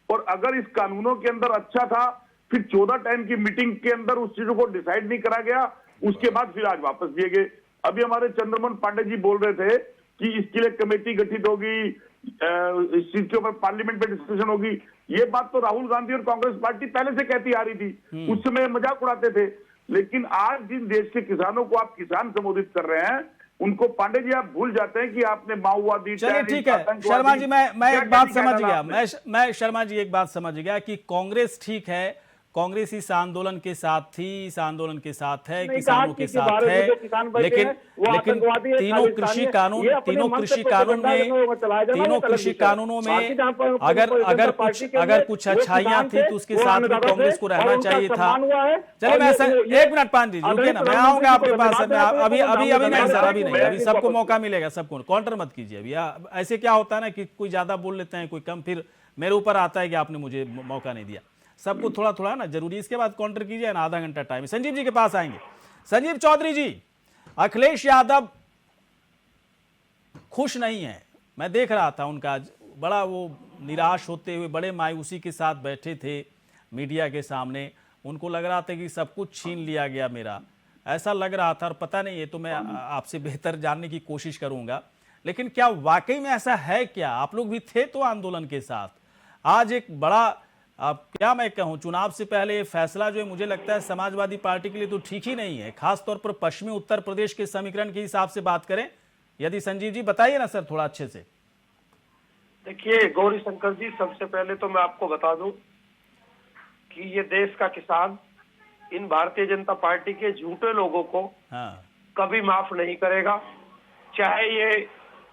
और अगर इस कानूनों के अंदर अच्छा था, फिर 14 टाइम की मीटिंग के अंदर उस चीजों को डिसाइड नहीं करा गया, उसके बाद फिर आज वापस दिए गए। अभी हमारे चंद्रमोहन पांडे जी बोल रहे थे कि इसके लिए कमेटी गठित होगी, इस चीज के ऊपर पार्लियामेंट में डिस्कशन होगी। ये बात तो राहुल गांधी और कांग्रेस पार्टी पहले से कहती आ रही थी, उस समय मजाक उड़ाते थे। लेकिन आज जिन देश के किसानों को आप किसान संबोधित कर रहे हैं, उनको पांडे जी आप भूल जाते हैं कि आपने माओवादी। चलिए ठीक है शर्मा जी, मैं एक बात समझ गया, मैं शर्मा जी एक बात समझ गया कि कांग्रेस ठीक है, कांग्रेस इस आंदोलन के साथ थी, इस आंदोलन के साथ है, किसानों के साथ है, लेकिन तीनों कृषि कानूनों में अगर कुछ अच्छाइयां थी तो उसके साथ भी कांग्रेस को रहना चाहिए था। चलिए मैं एक मिनट पांडे जी रुकिए ना, मैं आऊंगा आपके पास। अभी नहीं सर, अभी नहीं, अभी सबको मौका मिलेगा, सबको काउंटर मत कीजिए। अभी ऐसे क्या होता है ना कि कोई ज्यादा बोल लेते हैं, कोई कम, फिर मेरे ऊपर आता है कि आपने मुझे मौका नहीं दिया। सबको थोड़ा थोड़ा ना जरूरी, इसके बाद काउंटर कीजिए ना, आधा घंटा टाइम है। संजीव जी के पास आएंगे। संजीव चौधरी जी, अखिलेश यादव खुश नहीं है, मैं देख रहा था उनका, बड़ा वो निराश होते हुए बड़े मायूसी के साथ बैठे थे मीडिया के सामने। उनको लग रहा था कि सब कुछ छीन लिया गया मेरा, ऐसा लग रहा था। और पता नहीं, ये तो मैं आपसे बेहतर जानने की कोशिश करूंगा, लेकिन क्या वाकई में ऐसा है क्या? आप लोग भी थे तो आंदोलन के साथ। आज एक बड़ा, अब क्या मैं कहूं, चुनाव से पहले ये फैसला जो है मुझे लगता है समाजवादी पार्टी के लिए तो ठीक ही नहीं है, खासतौर पर पश्चिमी उत्तर प्रदेश के समीकरण के हिसाब से बात करें यदि। संजीव जी बताइए ना सर थोड़ा अच्छे से। देखिए गौरी शंकर जी, सबसे पहले तो मैं आपको बता दूं कि ये देश का किसान इन भारतीय जनता पार्टी के झूठे लोगों को कभी माफ नहीं करेगा। चाहे ये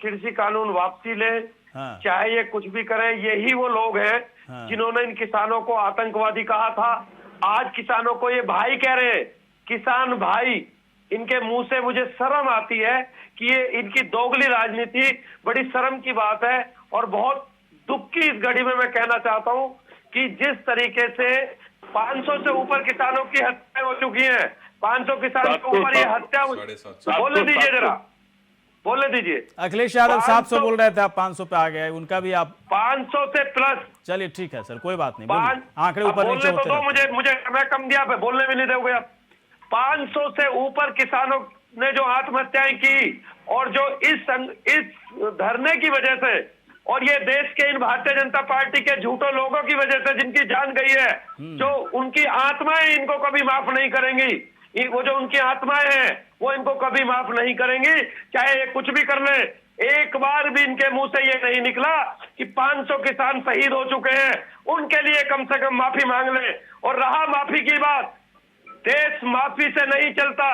कृषि कानून वापसी ले, चाहे ये कुछ भी करे, यही वो लोग हैं जिन्होंने इन किसानों को आतंकवादी कहा था। आज किसानों को ये भाई कह रहे हैं, किसान भाई। इनके मुंह से मुझे शर्म आती है कि ये इनकी दोगली राजनीति बड़ी शर्म की बात है। और बहुत दुख की इस घड़ी में मैं कहना चाहता हूं कि जिस तरीके से 500 से ऊपर किसानों की हत्याएं हो चुकी हैं, 500 किसानों के ऊपर ये हत्या, बोलने दीजिए जरा, बोलने दीजिए। अखिलेश यादव 700 बोल रहे थे, आप 500 पे आ गए, उनका भी आप 500 से प्लस। चलिए ठीक है सर, कोई बात नहीं, आंकड़े ऊपर नीचे होते तो मुझे मैं कम दिया पे बोलने भी नहीं दोगे आप। 500 से ऊपर किसानों ने जो आत्महत्याएं की और जो इस धरने की वजह से और ये देश के इन भारतीय जनता पार्टी के झूठों लोगों की वजह से जिनकी जान गई है, जो उनकी आत्माएं इनको कभी माफ नहीं करेंगी। वो जो उनकी आत्माएं हैं वो इनको कभी माफ नहीं करेंगी, चाहे ये कुछ भी कर ले। एक बार भी इनके मुंह से ये नहीं निकला कि 500 किसान शहीद हो चुके हैं, उनके लिए कम से कम माफी मांग ले। और रहा माफी की बात, देश माफी से नहीं चलता,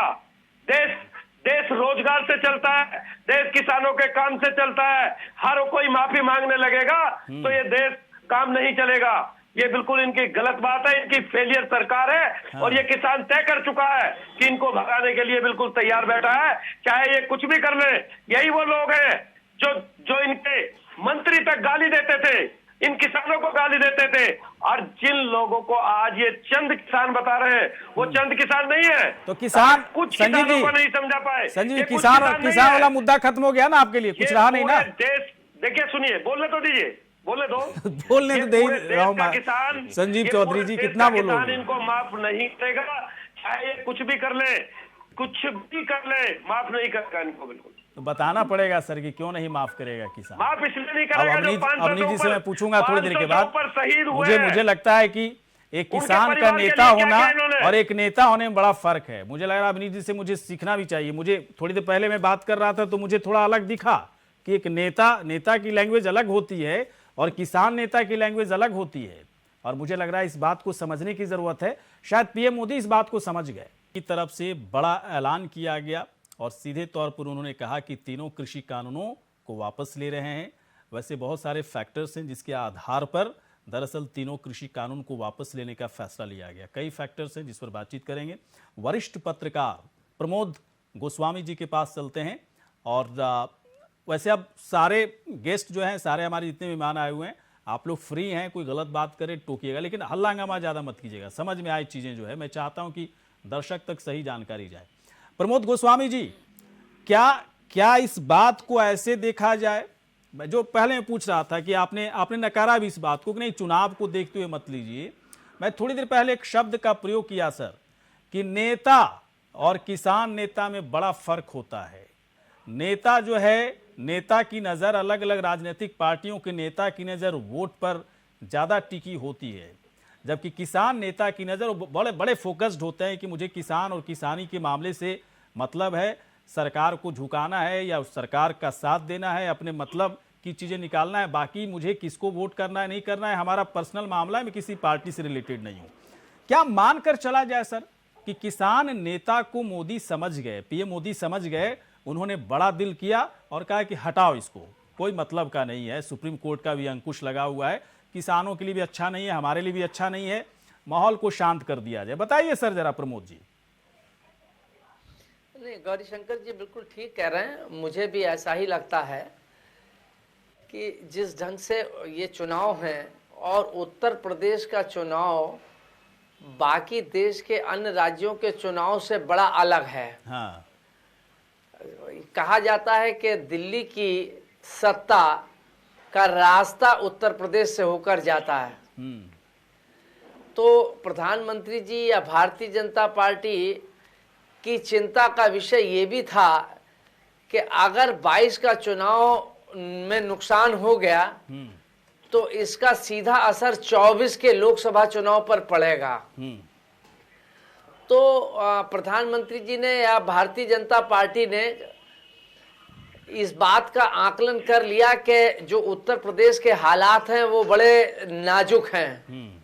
देश रोजगार से चलता है, देश किसानों के काम से चलता है। हर कोई माफी मांगने लगेगा तो ये देश काम नहीं चलेगा। ये बिल्कुल इनकी गलत बात है, इनकी फेलियर सरकार है। और ये किसान तय कर चुका है कि इनको भगाने के लिए बिल्कुल तैयार बैठा है, चाहे ये कुछ भी कर ले। यही वो लोग हैं जो इनके मंत्री तक गाली देते थे, इन किसानों को गाली देते थे। और जिन लोगों को आज ये चंद किसान बता रहे हैं, वो चंद किसान नहीं है। तो किसान कुछ संजीव किसानों जी को नहीं समझा पाए। संजीव ये जी, कुछ किसान नहीं वाला है। मुद्दा खत्म हो गया ना आपके लिए, कुछ रहा नहीं ना। देश देखिए, सुनिए, बोलने तो दीजिए, बोलने दो। बोलने तो दे रहा हूं मैं। किसान संजीव चौधरी जी, कितना बोलोगे? इनको माफ नहीं करेगा, चाहे ये कुछ भी कर ले, कुछ भी कर ले, माफ नहीं करेगा इनको बिल्कुल। तो बताना पड़ेगा सर कि क्यों नहीं माफ करेगा किसान। माफ इसलिए नहीं करेगा जो 500 अवनीत जी से मैं पूछूंगा थोड़ी देर के बाद। शहीद हुए मुझे लगता है कि एक किसान का नेता होना और एक नेता होने में बड़ा फर्क है। मुझे लग रहा है अवनीत जी से मुझे सीखना भी चाहिए। मुझे थोड़ी देर पहले मैं बात कर रहा था तो मुझे थोड़ा अलग दिखा कि एक नेता की लैंग्वेज अलग होती है और किसान नेता की लैंग्वेज अलग होती है। और मुझे लग रहा है इस बात को समझने की जरूरत है। शायद पीएम मोदी इस बात को समझ गए। की तरफ से बड़ा ऐलान किया गया और सीधे तौर पर उन्होंने कहा कि तीनों कृषि कानूनों को वापस ले रहे हैं। वैसे बहुत सारे फैक्टर्स हैं जिसके आधार पर दरअसल तीनों कृषि कानून को वापस लेने का फैसला लिया गया। कई फैक्टर्स हैं जिस पर बातचीत करेंगे। वरिष्ठ पत्रकार प्रमोद गोस्वामी जी के पास चलते हैं। और वैसे अब सारे गेस्ट जो हैं, सारे हमारे जितने मेहमान आए हुए हैं, आप लोग फ्री हैं, कोई गलत बात करे टोकिएगा, लेकिन हल्ला हंगामा ज़्यादा मत कीजिएगा। समझ में आए चीज़ें जो है, मैं चाहता हूँ कि दर्शक तक सही जानकारी जाए। प्रमोद गोस्वामी जी, क्या इस बात को ऐसे देखा जाए, मैं जो पहले मैं पूछ रहा था कि आपने नकारा भी इस बात को कि नहीं चुनाव को देखते हुए मत लीजिए। मैं थोड़ी देर पहले एक शब्द का प्रयोग किया सर कि नेता और किसान नेता में बड़ा फर्क होता है। नेता जो है, नेता की नज़र, अलग अलग राजनीतिक पार्टियों के नेता की नज़र वोट पर ज़्यादा टिकी होती है, जबकि किसान नेता की नज़र बड़े बड़े फोकस्ड होते हैं कि मुझे किसान और किसानी के मामले से मतलब है, सरकार को झुकाना है या सरकार का साथ देना है, अपने मतलब की चीज़ें निकालना है, बाकी मुझे किसको वोट करना है नहीं करना है हमारा पर्सनल मामला है, मैं किसी पार्टी से रिलेटेड नहीं हूँ। क्या मानकर चला जाए सर कि किसान नेता को मोदी समझ गए, पीएम मोदी समझ गए, उन्होंने बड़ा दिल किया और कहा कि हटाओ इसको, कोई मतलब का नहीं है, सुप्रीम कोर्ट का भी अंकुश लगा हुआ है, किसानों के लिए भी अच्छा नहीं है, हमारे लिए भी अच्छा नहीं है, माहौल को शांत कर दिया जाए। बताइए सर जरा प्रमोद जी। नहीं, गौरीशंकर जी बिल्कुल ठीक कह रहे हैं। मुझे भी ऐसा ही लगता है कि जिस ढंग से ये चुनाव हैं और उत्तर प्रदेश का चुनाव बाकी देश के अन्य राज्यों के चुनाव से बड़ा अलग है। हाँ। कहा जाता है कि दिल्ली की सत्ता का रास्ता उत्तर प्रदेश से होकर जाता है। तो प्रधानमंत्री जी या भारतीय जनता पार्टी की चिंता का विषय ये भी था कि अगर 22 का चुनाव में नुकसान हो गया तो इसका सीधा असर 24 के लोकसभा चुनाव पर पड़ेगा। तो प्रधानमंत्री जी ने या भारतीय जनता पार्टी ने इस बात का आकलन कर लिया कि जो उत्तर प्रदेश के हालात हैं वो बड़े नाजुक हैं।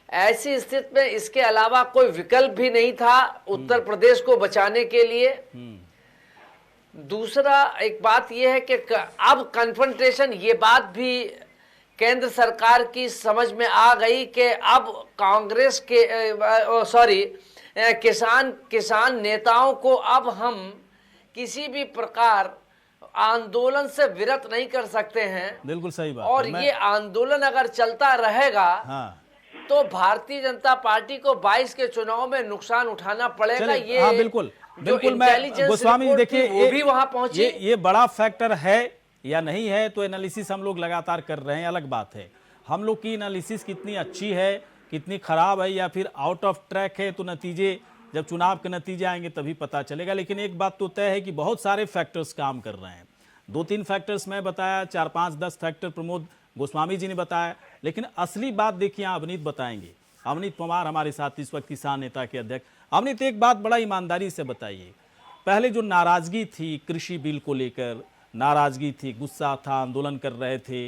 ऐसी स्थिति में इसके अलावा कोई विकल्प भी नहीं था उत्तर प्रदेश को बचाने के लिए। दूसरा एक बात यह है कि अब कन्फ्रंटेशन, ये बात भी केंद्र सरकार की समझ में आ गई कि अब कांग्रेस के किसान नेताओं को अब हम किसी भी प्रकार आंदोलन से विरत नहीं कर सकते हैं। बिल्कुल सही बात और है। ये आंदोलन अगर चलता रहेगा तो भारतीय जनता पार्टी को 22 के चुनाव में नुकसान उठाना पड़ेगा। ये हाँ बिल्कुल बिल्कुल। मैं गोस्वामी जी देखिए वो भी वहां पहुंची। ये बड़ा फैक्टर है या नहीं है तो एनालिसिस हम लोग लगातार कर रहे हैं, अलग बात है। हम लोग की एनालिसिस कितनी अच्छी है, कितनी खराब है या फिर आउट ऑफ ट्रैक है, तो नतीजे जब चुनाव के नतीजे आएंगे तभी पता चलेगा। लेकिन एक बात तो तय है कि बहुत सारे फैक्टर्स काम कर रहे हैं। 2-3 फैक्टर्स मैं बताया, 4-5-10 फैक्टर प्रमोद गोस्वामी जी ने बताया। लेकिन असली बात देखिए अवनीत बताएंगे। अवनीत पवार हमारे साथ इस वक्त किसान नेता के अध्यक्ष। अवनीत, एक बात बड़ा ईमानदारी से बताइए, पहले जो नाराजगी थी कृषि बिल को लेकर, नाराजगी थी, गुस्सा था, आंदोलन कर रहे थे,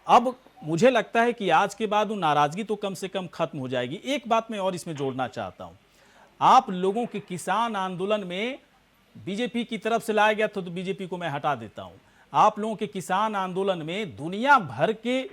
अब मुझे लगता है कि आज के बाद वो नाराजगी तो कम से कम खत्म हो जाएगी। एक बात मैं और इसमें जोड़ना चाहता हूं, आप लोगों के किसान आंदोलन में बीजेपी की तरफ से लाया गया था तो बीजेपी को मैं हटा देता हूं। आप लोगों के किसान आंदोलन में दुनिया भर के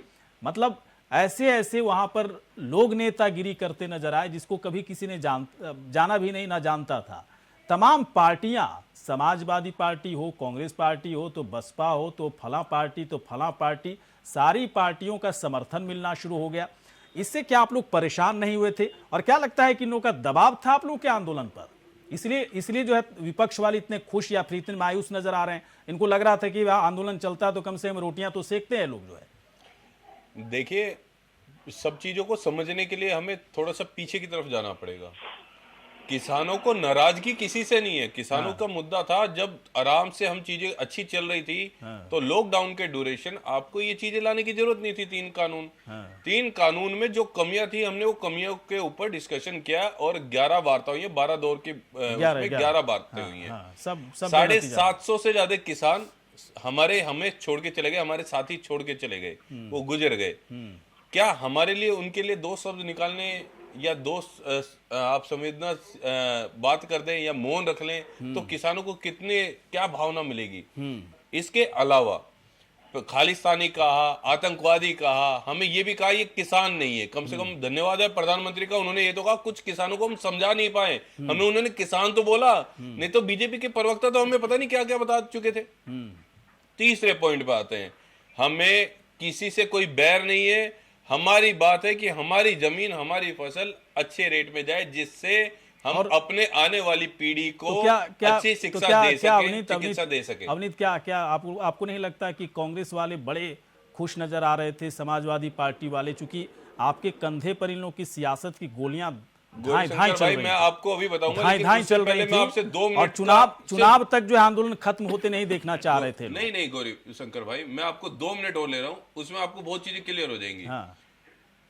मतलब ऐसे ऐसे वहां पर लोग नेतागिरी करते नजर आए जिसको कभी किसी ने जाना भी नहीं, ना जानता था। तमाम पार्टियां, समाजवादी पार्टी हो, कांग्रेस पार्टी हो, तो बसपा हो, तो फला पार्टी, तो फला पार्टी, सारी पार्टियों का समर्थन मिलना शुरू हो गया। इससे क्या आप लोग परेशान नहीं हुए थे? और क्या लगता है कि इन लोगों का दबाव था आप लोगों के आंदोलन पर, इसलिए जो है विपक्ष वाले इतने खुश या फिर इतने मायूस नजर आ रहे हैं? इनको लग रहा था कि आंदोलन चलता है तो कम से कम रोटियां तो सेकते हैं लोग जो है। देखिए, सब चीजों को समझने के लिए हमें थोड़ा सा पीछे की तरफ जाना पड़ेगा। किसानों को नाराजगी किसी से नहीं है। किसानों का मुद्दा था जब आराम से हम चीजें अच्छी चल रही थी तो लॉकडाउन के ड्यूरेशन आपको ये चीजें लाने की जरूरत नहीं थी। 3 कानून में जो कमियां थी हमने वो कमियों के ऊपर डिस्कशन किया और 11 वार्ता हुई है। 12 दौर की 11 बातें हुई हैं। 750 से ज्यादा किसान हमें छोड़ के चले गए, हमारे साथी छोड़ के चले गए, वो गुजर गए। क्या हमारे लिए उनके लिए 2 शब्द निकालने या आप संवेदना बात कर दें या मौन रख लें तो किसानों को क्या भावना मिलेगी? इसके अलावा खालिस्तानी कहा, आतंकवादी कहा, हमें ये भी कहा ये किसान नहीं है। कम से कम धन्यवाद है प्रधानमंत्री का, उन्होंने ये तो कहा कुछ किसानों को हम समझा नहीं पाए, हमें उन्होंने किसान तो बोला, नहीं तो बीजेपी के प्रवक्ता तो हमें पता नहीं क्या क्या बता चुके थे। तीसरे पॉइंट पे आते हैं, हमें किसी से कोई बैर नहीं है। हमारी बात है कि हमारी जमीन, हमारी फसल अच्छे रेट में जाए जिससे हम अपने आने वाली पीढ़ी को अच्छी शिक्षा दे सकें, चिकित्सा दे सकें। अवनीत, क्या आपको नहीं लगता कि कांग्रेस वाले बड़े खुश नजर आ रहे थे, समाजवादी पार्टी वाले, चूंकि आपके कंधे पर इन लोगों की सियासत की गोलियां धाई चल रही थी। मैं आपको अभी बताऊंगा, लेकिन उससे पहले मैं आपसे 2 मिनट और चुनाव तक जो आंदोलन खत्म होते नहीं देखना चाह रहे थे। नहीं गौरी शंकर भाई, मैं आपको 2 मिनट और ले रहा हूं, उसमें आपको बहुत चीजें क्लियर हो जाएंगी।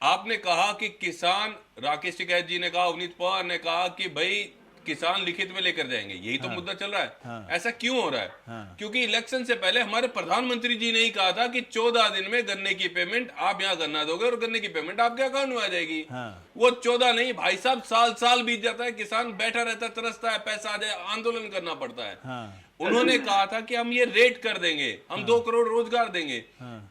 आपने कहा कि किसान, राकेश टिकैत जी ने कहा, अवनीत पवार ने कहा कि भाई किसान लिखित में लेकर जाएंगे, यही तो मुद्दा चल रहा है। ऐसा क्यों हो रहा है? क्योंकि इलेक्शन से पहले हमारे प्रधानमंत्री जी ने ही कहा था कि 14 दिन में गन्ने की पेमेंट आप यहाँ गन्ना दोगे और गन्ने की पेमेंट आपके अकाउंट में आ जाएगी। वो 14 नहीं भाई साहब, साल बीत जाता है, किसान बैठा रहता है, तरसता है, पैसा आ जाए, आंदोलन करना पड़ता है। उन्होंने कहा था कि हम ये रेट कर देंगे, हम 2 करोड़ रोजगार देंगे।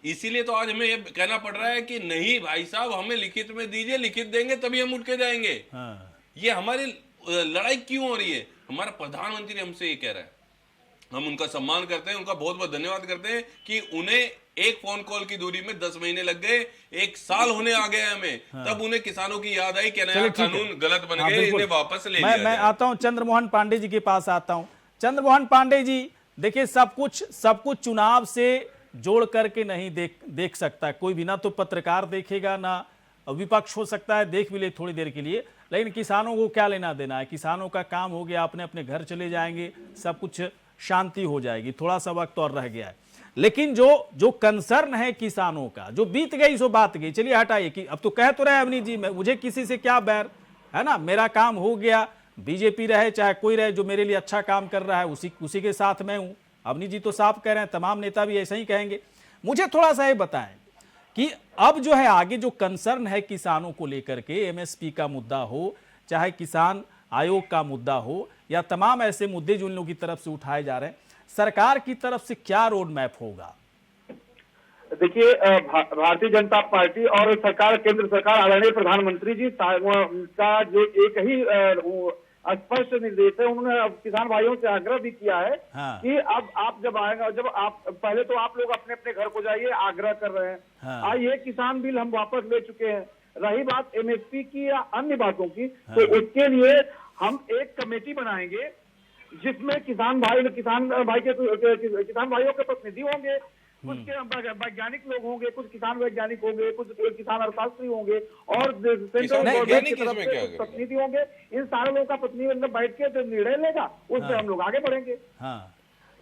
इसीलिए तो आज हमें ये कहना पड़ रहा है कि नहीं भाई साहब, हमें लिखित में दीजिए, लिखित देंगे तभी हम उठ के जाएंगे। ये हमारी लड़ाई क्यों हो रही है? हमारा प्रधानमंत्री हमसे ये कह रहा है, हम उनका सम्मान करते हैं, उनका बहुत बहुत धन्यवाद करते हैं कि उन्हें एक फोन कॉल की दूरी में 10 महीने लग गए, 1 साल होने आ गए हमें, तब उन्हें किसानों की याद आई कि नया कानून गलत बन गए, इन्हें वापस ले लिया जाए। मैं आता हूं चंद्रमोहन पांडे जी के पास आता हूं। चंद्रमोहन पांडे जी, देखिए सब कुछ चुनाव से जोड़ करके नहीं देख सकता कोई भी, ना तो पत्रकार देखेगा, ना विपक्ष हो सकता है देख भी ले थोड़ी देर के लिए, लेकिन किसानों को क्या लेना देना है? किसानों का काम हो गया, अपने अपने घर चले जाएंगे, सब कुछ शांति हो जाएगी, थोड़ा सा वक्त और रह गया है। लेकिन जो कंसर्न है किसानों का, जो बीत गई सो बात गई, चलिए हटाइए कि अब तो कह तो रहे अवनीत जी, मुझे किसी से क्या बैर है ना, मेरा काम हो गया, बीजेपी रहे चाहे कोई रहे, जो मेरे लिए अच्छा काम कर रहा है उसी के साथ मैं हूं। अवनीत जी तो साफ कह रहे हैं, तमाम नेता भी ऐसा ही कहेंगे। मुझे थोड़ा सा ये बताएं कि अब जो है आगे जो कंसर्न है किसानों को लेकर के, एमएसपी का मुद्दा हो, चाहे किसान आयोग का मुद्दा हो, या तमाम ऐसे मुद्दे जो इन लोगों की तरफ से उठाए जा रहे हैं, सरकार की तरफ से क्या रोड मैप होगा? देखिए, भारतीय जनता पार्टी और सरकार, केंद्र सरकार, आदरणीय प्रधानमंत्री जी का जो एक ही स्पष्ट निर्देश है। उन्होंने अब किसान भाइयों से आग्रह भी किया है हाँ। कि अब आप जब आएंगे, जब आप पहले तो आप लोग अपने अपने घर को जाइए, आग्रह कर रहे हैं। हाँ। ये किसान बिल हम वापस ले चुके हैं। रही बात एमएसपी की या अन्य बातों की, तो उसके लिए हम एक कमेटी बनाएंगे जिसमें किसान भाइयों के प्रतिनिधि होंगे, कुछ वैज्ञानिक लोग होंगे, कुछ किसान वैज्ञानिक होंगे, कुछ किसान अर्थशास्त्री होंगे और सेंट्रल गवर्नमेंट की तरफ से कुछ प्रतिनिधि होंगे। इन सारे लोगों का प्रतिनिधि बैठ के जो निर्णय लेगा उससे हम लोग आगे बढ़ेंगे। हाँ,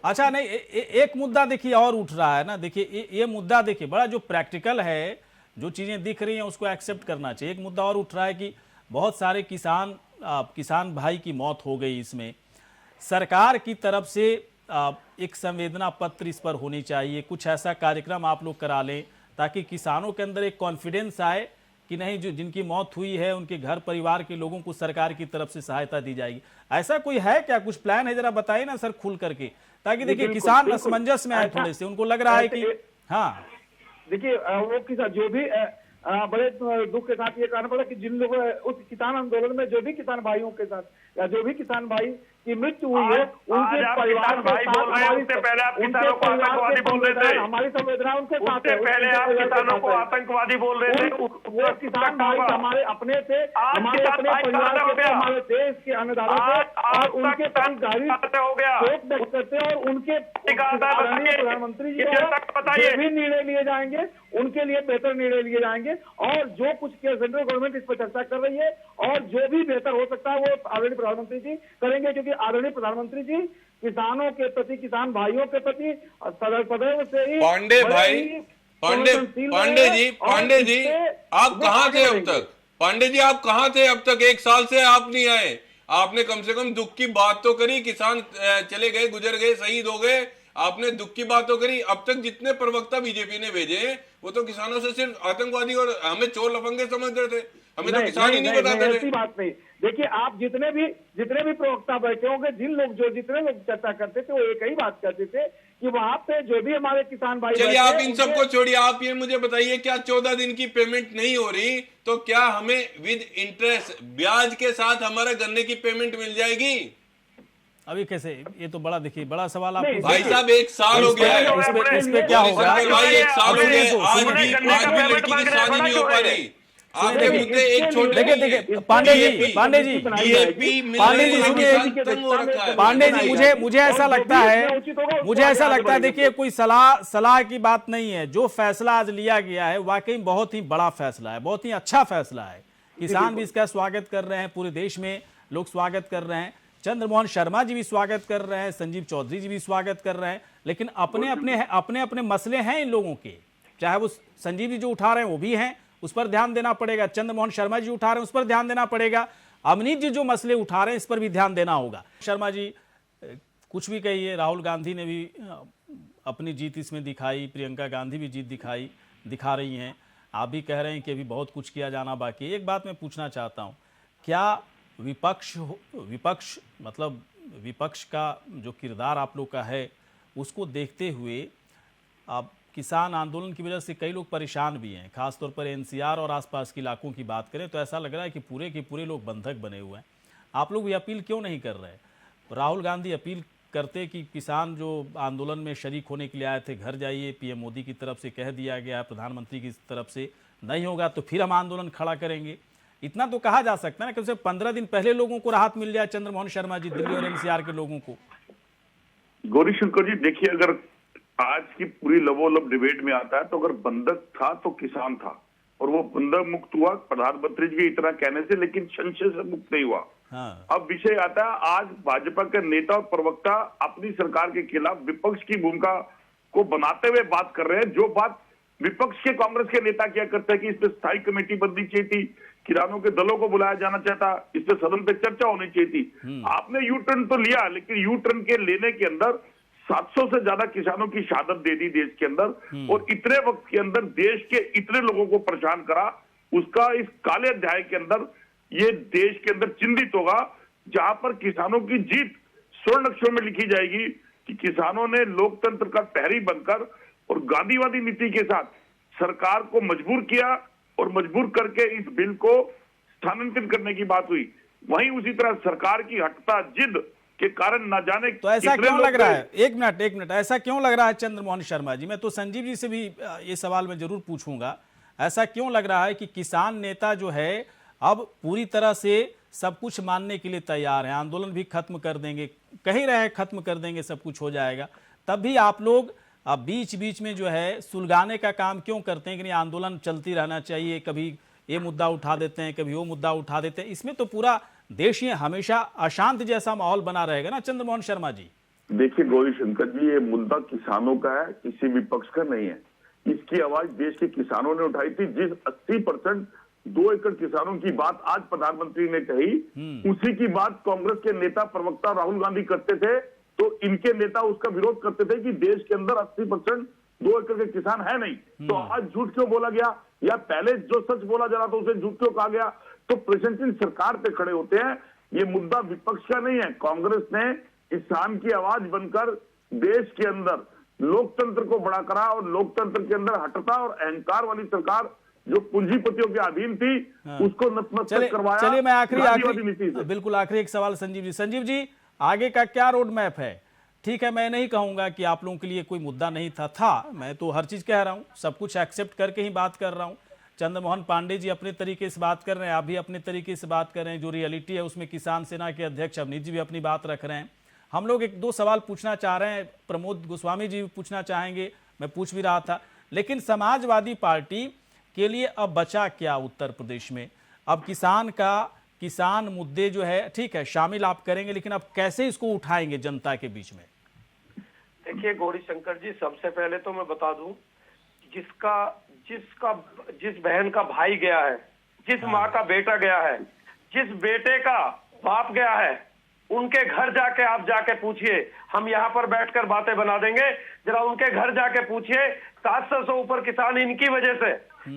अच्छा, नहीं एक मुद्दा देखिए और उठ रहा है ना। देखिए ये मुद्दा देखिए बड़ा जो प्रैक्टिकल है, जो चीजें दिख रही हैं उसको एक्सेप्ट करना चाहिए। एक मुद्दा और उठ रहा है कि बहुत सारे किसान भाई की मौत हो गई। इसमें सरकार की तरफ से एक संवेदना पत्र इस पर होनी चाहिए, कुछ ऐसा कार्यक्रम आप लोग करा लें ताकि किसानों के अंदर एक कॉन्फिडेंस आए कि नहीं, जो जिनकी मौत हुई है उनके घर परिवार के लोगों को सरकार की तरफ से सहायता दी जाएगी। ऐसा कोई है क्या, कुछ प्लान है? जरा बताइए ना सर खुल करके, ताकि देखिए किसान असमंजस में आए थोड़े से, उनको लग रहा है कि हाँ। देखिए वो किसान जो भी बड़े दुख के साथ ये कहना पड़ा कि जिन लोगों उस किसान आंदोलन में जो भी किसान भाइयों के साथ या जो भी किसान भाई की मृत्यु हुई है, उनके परिवार भाई बोल रहे हैं, उससे पहले आप किसानों को आतंकवादी बोल रहे थे। हमारी संवेदना उनके साथ है। पहले आप किसानों को आतंकवादी बोल रहे थे। वो किसान भाई हमारे अपने थे, हमारे अपने परिवार के, हमारे देश के अन्नदाता थे और उनके प्रति गहरी शोक व्यक्त करते हैं। और उनके प्रधानमंत्री जी जो भी निर्णय लिए जाएंगे उनके लिए बेहतर निर्णय लिए जाएंगे। और जो कुछ सेंट्रल गवर्नमेंट इस पर चर्चा कर रही है और जो भी बेहतर हो सकता है वो आदरणीय प्रधानमंत्री जी करेंगे, क्योंकि आदरणीय प्रधानमंत्री जी किसानों के प्रति, किसान भाइयों के प्रति सदैव से ही पांडे जी आप कहाँ थे अब तक? पांडे जी आप कहाँ थे अब तक? 1 साल से आप नहीं आए। आपने कम से कम दुख की बात तो करी। किसान चले गए, गुजर गए, शहीद हो गए, आपने दुख की बात तो करी। अब तक जितने प्रवक्ता बीजेपी ने भेजे हैं वो तो किसानों से सिर्फ आतंकवादी और हमें चोर लफंगे समझते थे, हमें तो किसान ही नहीं बताते थे। ऐसी बात नहीं। देखिए आप जितने भी प्रवक्ता बैठे होंगे, जितने लोग चर्चा करते थे वो एक ही बात करते थे कि वहां पे जो भी हमारे किसान भाई, चलिए आप इन सबको छोड़िए, आप ये मुझे बताइए क्या 14 दिन की पेमेंट नहीं हो रही तो क्या हमें विद इंटरेस्ट ब्याज के साथ हमारा गन्ने की पेमेंट मिल जाएगी? अभी कैसे? ये तो बड़ा देखिए बड़ा सवाल आप भाई साहब 1 साल हो गया है, इस पे क्या होगा? भाई 1 साल हो गया, आज भी लड़की की शादी नहीं हो पा रही। आपके मुद्दे एक छोटे देखिए पांडे जी मुझे ऐसा लगता है देखिए कोई सलाह की बात नहीं है। जो फैसला आज लिया गया है वाकई बहुत ही बड़ा फैसला है, बहुत ही अच्छा फैसला है। किसान भी इसका स्वागत कर रहे हैं, पूरे देश में लोग स्वागत कर रहे हैं। चंद्रमोहन शर्मा जी भी स्वागत कर रहे हैं, संजीव चौधरी जी भी स्वागत कर रहे हैं। लेकिन अपने अपने मसले हैं इन लोगों के, चाहे वो संजीव जी जो उठा रहे हैं वो भी हैं, उस पर ध्यान देना पड़ेगा। चंद्रमोहन शर्मा जी उठा रहे हैं उस पर ध्यान देना पड़ेगा। अवनीत जी जो मसले उठा रहे हैं इस पर भी ध्यान देना होगा। शर्मा जी कुछ भी कहिए, राहुल गांधी ने भी अपनी जीत इसमें दिखाई, प्रियंका गांधी भी जीत दिखा रही हैं, आप भी कह रहे हैं कि अभी बहुत कुछ किया जाना बाकी है। एक बात मैं पूछना चाहता हूँ, क्या विपक्ष का जो किरदार आप लोग का है उसको देखते हुए आप किसान आंदोलन की वजह से कई लोग परेशान भी हैं, खासतौर पर एनसीआर और आसपास के इलाकों की बात करें तो ऐसा लग रहा है कि पूरे के पूरे लोग बंधक बने हुए हैं। आप लोग भी अपील क्यों नहीं कर रहे? राहुल गांधी अपील करते कि किसान जो आंदोलन में शरीक होने के लिए आए थे घर जाइए, पीएम मोदी की तरफ से कह दिया गया है, प्रधानमंत्री की तरफ से नहीं होगा तो फिर हम आंदोलन खड़ा करेंगे। इतना तो कहा जा सकता है ना, कम से कम 15 दिन पहले लोगों को राहत मिल जाए। चंद्रमोहन शर्मा जी, दिल्ली और एनसीआर के लोगों को। गौरीशंकर जी देखिए, अगर आज की पूरी लवोलब डिबेट में आता है तो अगर बंधक था तो किसान था, और वो बंधक मुक्त हुआ प्रधानमंत्री जी के इतना कहने से, लेकिन संशय से मुक्त नहीं हुआ। हाँ। अब विषय आता है, आज भाजपा के नेता और प्रवक्ता अपनी सरकार के खिलाफ विपक्ष की भूमिका को बनाते हुए बात कर रहे हैं। जो बात विपक्ष के कांग्रेस के नेता क्या करते हैं कि इस पर स्थायी कमेटी बननी चाहिए थी, किसानों के दलों को बुलाया जाना चाहता, इस पर सदन पे चर्चा होनी चाहिए थी। आपने यू टर्न तो लिया, लेकिन यू टर्न के लेने के अंदर 700 से ज्यादा किसानों की शहादत दे दी देश के अंदर, और इतने वक्त के अंदर देश के इतने लोगों को परेशान करा। उसका इस काले अध्याय के अंदर ये देश के अंदर चिन्हित होगा, जहां पर किसानों की जीत स्वर्ण अक्षरों में लिखी जाएगी कि किसानों ने लोकतंत्र का प्रहरी बनकर और गांधीवादी नीति के साथ सरकार को मजबूर किया, और मजबूर करके इस बिल को स्थानांतरित करने की बात हुई। वहीं उसी तरह सरकार की हटता जिद के कारण न जाने तो ऐसा कितने क्यों लोग लग रहा है, एक मिनट, ऐसा क्यों लग रहा है चंद्रमोहन शर्मा जी? मैं तो संजीव जी से भी ये सवाल मैं जरूर पूछूंगा, ऐसा क्यों लग रहा है कि किसान नेता जो है अब पूरी तरह से सब कुछ मानने के लिए तैयार है, आंदोलन भी खत्म कर देंगे, कह ही रहे हैं खत्म कर देंगे, सब कुछ हो जाएगा, तब भी आप लोग अब बीच बीच में जो है सुलगाने का काम क्यों करते हैं कि नहीं आंदोलन चलती रहना चाहिए, कभी ये मुद्दा उठा देते हैं, कभी वो मुद्दा उठा देते हैं? इसमें तो पूरा देश ही हमेशा अशांत जैसा माहौल बना रहेगा ना चंद्रमोहन शर्मा जी। देखिए गौरीशंकर जी, ये मुद्दा किसानों का है, किसी विपक्ष का नहीं है। इसकी आवाज देश के किसानों ने उठाई थी। जिस 80% 2 एकड़ किसानों की बात आज प्रधानमंत्री ने कही, उसी की बात कांग्रेस के नेता प्रवक्ता राहुल गांधी करते थे, तो इनके नेता उसका विरोध करते थे कि देश के अंदर 80% 2 एकड़ के किसान है नहीं। तो आज झूठ क्यों बोला गया, या पहले जो सच बोला जा रहा था उसे झूठ क्यों कहा गया? तो प्रशासन सिंह सरकार पे खड़े होते हैं। ये मुद्दा विपक्ष का नहीं है। कांग्रेस ने किसान की आवाज बनकर देश के अंदर लोकतंत्र को बड़ा करा, और लोकतंत्र के अंदर हटता और अहंकार वाली सरकार जो पूंजीपतियों के अधीन थी, उसको नतमस्तक करवाया। चलिए मैं आखिरी बिल्कुल आखिरी एक सवाल संजीव जी, आगे का क्या रोड मैप है? ठीक है, मैं नहीं कहूंगा कि आप लोगों के लिए कोई मुद्दा नहीं था, मैं तो हर चीज कह रहा हूं, सब कुछ एक्सेप्ट करके ही बात कर रहा हूं। चंद्रमोहन पांडे जी अपने तरीके से बात कर रहे हैं, आप भी अपने तरीके से बात कर रहे हैं, जो रियलिटी है उसमें किसान सेना के अध्यक्ष अवनीत जी भी अपनी बात रख रहे हैं। हम लोग 1-2 सवाल पूछना चाह रहे हैं, प्रमोद गोस्वामी जी भी पूछना चाहेंगे, मैं पूछ भी रहा था, लेकिन समाजवादी पार्टी के लिए अब बचा क्या उत्तर प्रदेश में? अब किसान मुद्दे जो है ठीक है शामिल आप करेंगे, लेकिन अब कैसे इसको उठाएंगे जनता के बीच में? देखिए गौरीशंकर जी, सबसे पहले तो मैं बता दूं, जिस बहन का भाई गया है, जिस माँ का बेटा गया है, जिस बेटे का बाप गया है, उनके घर जाके आप जाके पूछिए। हम यहाँ पर बैठकर बातें बना देंगे, जरा उनके घर जाके पूछिए। 700 से ऊपर किसान इनकी वजह से,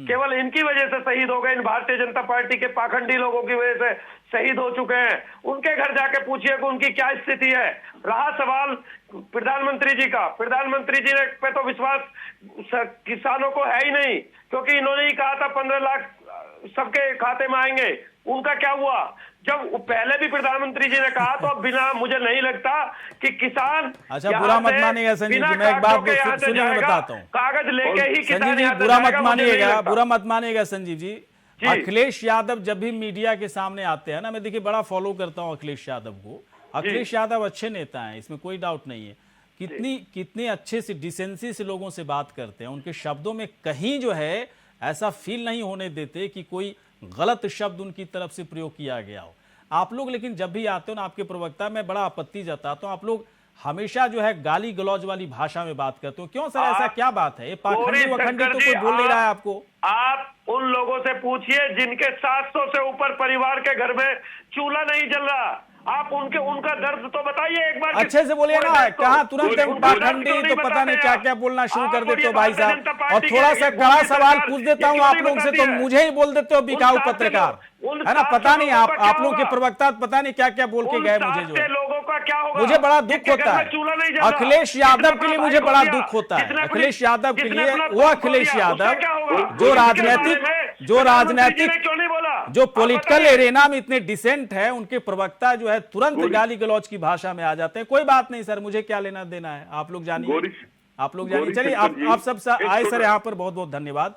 केवल इनकी वजह से शहीद हो गए। इन भारतीय जनता पार्टी के पाखंडी लोगों की वजह से शहीद हो चुके हैं। उनके घर जाके पूछिए कि उनकी क्या स्थिति है। रहा सवाल प्रधानमंत्री जी का, प्रधानमंत्री जी ने पे तो विश्वास किसानों को है ही नहीं, क्योंकि इन्होंने ही कहा था 15 लाख सबके खाते में आएंगे। उनका क्या हुआ? जब पहले भी प्रधानमंत्री जी ने कहा, तो अब बिना, मुझे नहीं लगता कि किसान अच्छा बुरा मत मानिएगा संजीव जी, मैं एक बात सुनिए, मैं बताता हूँ, कागज लेके ही संजीव जी बुरा मत मानिएगा संजीव जी। अखिलेश यादव जब भी मीडिया के सामने आते हैं ना, मैं देखिए बड़ा फॉलो करता हूँ अखिलेश यादव को। अखिलेश यादव अच्छे नेता हैं, इसमें कोई डाउट नहीं है। कितनी अच्छे से डिसेंसी से लोगों से बात करते हैं, उनके शब्दों में कहीं जो है ऐसा फील नहीं होने देते कि कोई गलत शब्द उनकी तरफ से प्रयोग किया गया हो। आप लोग लेकिन जब भी आते हो ना, आपके प्रवक्ता, मैं बड़ा आपत्ति जताता हूं, आप लोग हमेशा जो है गाली गलौज वाली भाषा में बात करते हो। क्यों सर, ऐसा क्या बात है? ये पाखंडी वखंडी तो कोई बोल नहीं रहा है आपको। आप उन लोगों से पूछिए जिनके 700 से ऊपर परिवार के घर में चूल्हा नहीं जल रहा। आप उनका दर्द तो बताइए एक बार। अच्छे से बोलिए ना, कहाँ तुरंत पाखंडी तो पता नहीं क्या क्या बोलना शुरू कर देते हो भाई साहब। और थोड़ा सा कड़ा सवाल पूछ देता हूँ आप लोगों से, तो मुझे ही बोल देते हो बिकाऊ पत्रकार, है ना? पता नहीं आप लोगों के प्रवक्ता पता नहीं क्या क्या बोल के गए। मुझे जो लोगों का क्या होगा, मुझे बड़ा दुख होता है अखिलेश यादव के लिए, मुझे बड़ा दुख होता है अखिलेश यादव के लिए। वो अखिलेश यादव जो राजनीतिक जो पॉलिटिकल एरेना में इतने डिसेंट है, उनके प्रवक्ता जो है तुरंत गाली गलौज की भाषा में आ जाते हैं। कोई बात नहीं सर, मुझे क्या लेना देना है, आप लोग जानिए। चलिए आप सब आए सर यहाँ पर, बहुत बहुत धन्यवाद।